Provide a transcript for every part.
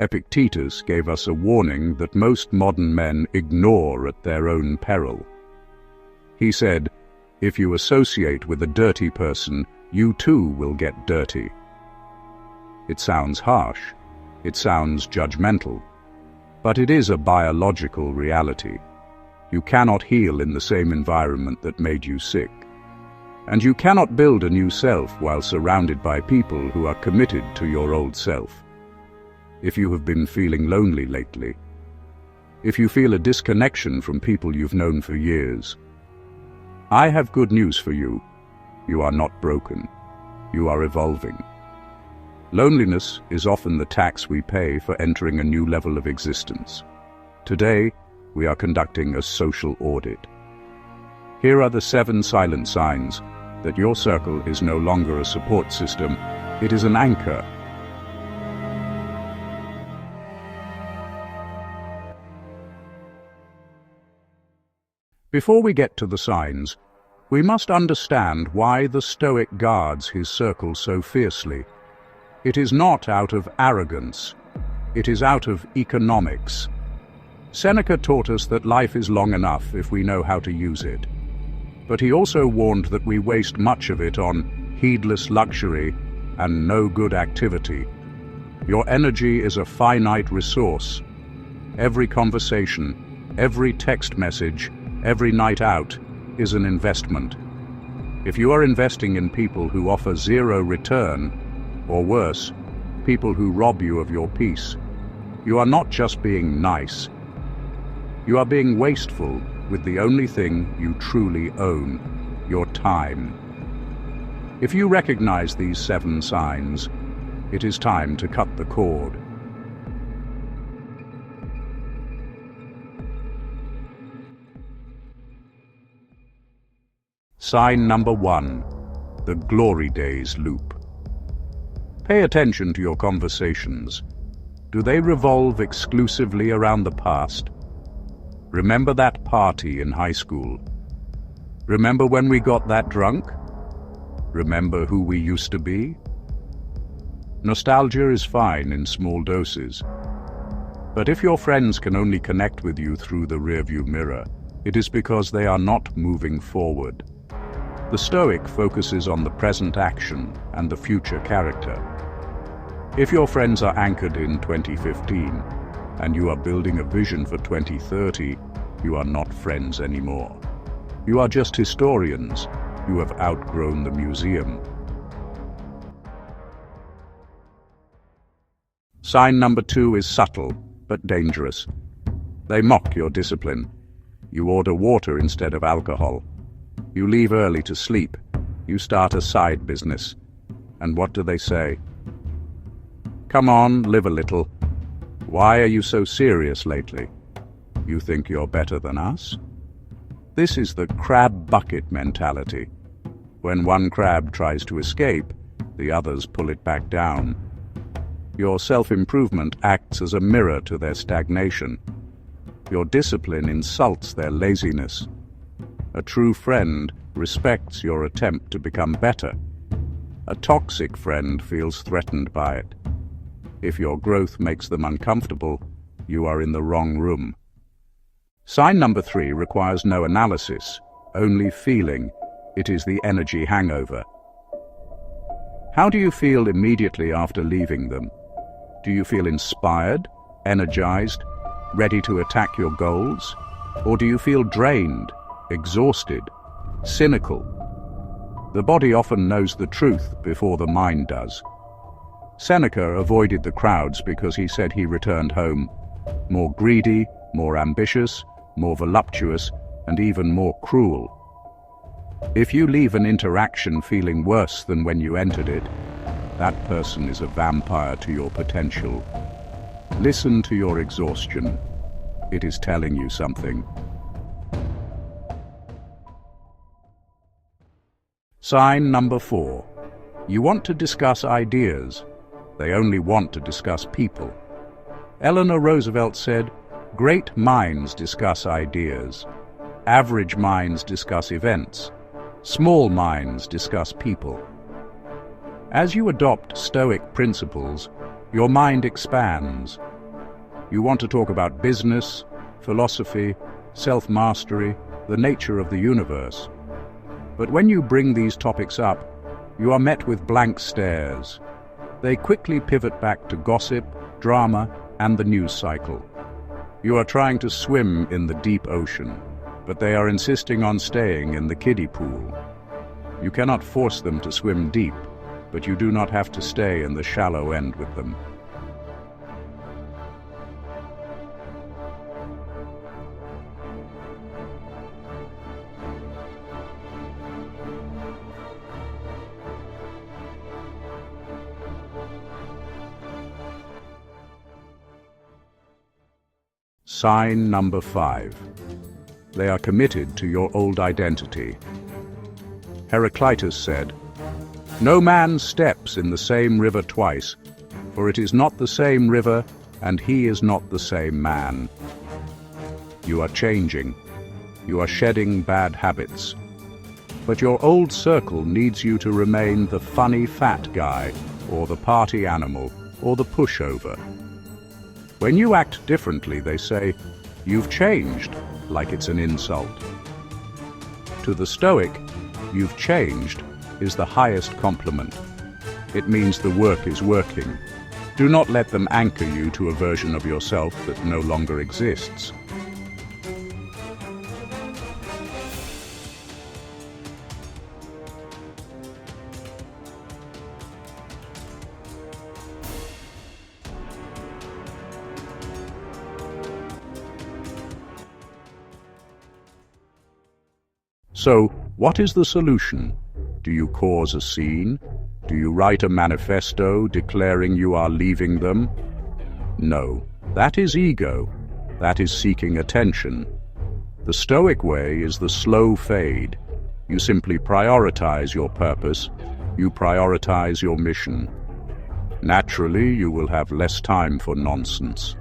Epictetus gave us a warning that most modern men ignore at their own peril. He said, "If you associate with a dirty person, you too will get dirty." It sounds harsh, it sounds judgmental, but it is a biological reality. You cannot heal in the same environment that made you sick. And you cannot build a new self while surrounded by people who are committed to your old self. If you have been feeling lonely lately, if you feel a disconnection from people you've known for years, I have good news for you. You are not broken. You are evolving. Loneliness is often the tax we pay for entering a new level of existence. Today, we are conducting a social audit. Here are the 7 silent signs that your circle is no longer a support system, it is an anchor. Before we get to the signs, we must understand why the Stoic guards his circle so fiercely. It is not out of arrogance, it is out of economics. Seneca taught us that life is long enough if we know how to use it. But he also warned that we waste much of it on heedless luxury and no good activity. Your energy is a finite resource. Every conversation, every text message, every night out is an investment. If you are investing in people who offer zero return, or worse, people who rob you of your peace, you are not just being nice. You are being wasteful with the only thing you truly own, your time. If you recognize these 7 signs, it is time to cut the cord. Sign number 1, the glory days loop. Pay attention to your conversations. Do they revolve exclusively around the past? Remember that party in high school? Remember when we got that drunk? Remember who we used to be? Nostalgia is fine in small doses. But if your friends can only connect with you through the rearview mirror, it is because they are not moving forward. The Stoic focuses on the present action and the future character. If your friends are anchored in 2015, and you are building a vision for 2030, you are not friends anymore. You are just historians. You have outgrown the museum. Sign number 2 is subtle, but dangerous. They mock your discipline. You order water instead of alcohol. You leave early to sleep. You start a side business. And what do they say? Come on, live a little. Why are you so serious lately? You think you're better than us? This is the crab bucket mentality. When one crab tries to escape, the others pull it back down. Your self-improvement acts as a mirror to their stagnation. Your discipline insults their laziness. A true friend respects your attempt to become better. A toxic friend feels threatened by it. If your growth makes them uncomfortable, you are in the wrong room. Sign number 3 requires no analysis, only feeling. It is the energy hangover. How do you feel immediately after leaving them? Do you feel inspired, energized, ready to attack your goals? Or do you feel drained, exhausted, cynical? The body often knows the truth before the mind does. Seneca avoided the crowds because he said he returned home more greedy, more ambitious, more voluptuous, and even more cruel. If you leave an interaction feeling worse than when you entered it, that person is a vampire to your potential. Listen to your exhaustion. It is telling you something. Sign number 4. You want to discuss ideas. They only want to discuss people. Eleanor Roosevelt said, "Great minds discuss ideas. Average minds discuss events. Small minds discuss people." As you adopt Stoic principles, your mind expands. You want to talk about business, philosophy, self-mastery, the nature of the universe. But when you bring these topics up, you are met with blank stares. They quickly pivot back to gossip, drama, and the news cycle. You are trying to swim in the deep ocean, but they are insisting on staying in the kiddie pool. You cannot force them to swim deep, but you do not have to stay in the shallow end with them. Sign number 5. They are committed to your old identity. Heraclitus said, "No man steps in the same river twice, for it is not the same river, and he is not the same man." You are changing. You are shedding bad habits. But your old circle needs you to remain the funny fat guy, or the party animal, or the pushover. When you act differently, they say, "You've changed," like it's an insult. To the Stoic, "You've changed" is the highest compliment. It means the work is working. Do not let them anchor you to a version of yourself that no longer exists. So, what is the solution? Do you cause a scene? Do you write a manifesto declaring you are leaving them? No, that is ego. That is seeking attention. The Stoic way is the slow fade. You simply prioritize your purpose. You prioritize your mission. Naturally, you will have less time for nonsense.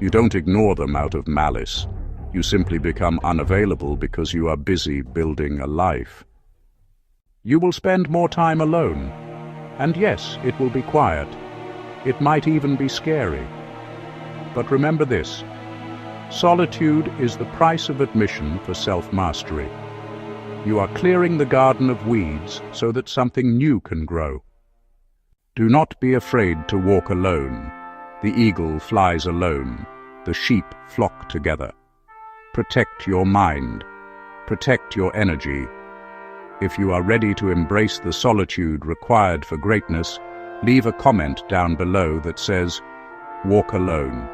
You don't ignore them out of malice. You simply become unavailable because you are busy building a life. You will spend more time alone. And yes, it will be quiet. It might even be scary. But remember this: solitude is the price of admission for self-mastery. You are clearing the garden of weeds so that something new can grow. Do not be afraid to walk alone. The eagle flies alone. The sheep flock together. Protect your mind. Protect your energy. If you are ready to embrace the solitude required for greatness, leave a comment down below that says, "Walk alone."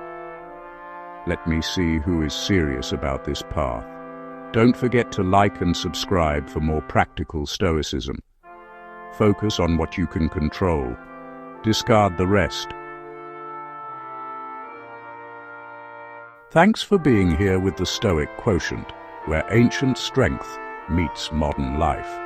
Let me see who is serious about this path. Don't forget to like and subscribe for more practical Stoicism. Focus on what you can control. Discard the rest. Thanks for being here with the Stoic Quotient, where ancient strength meets modern life.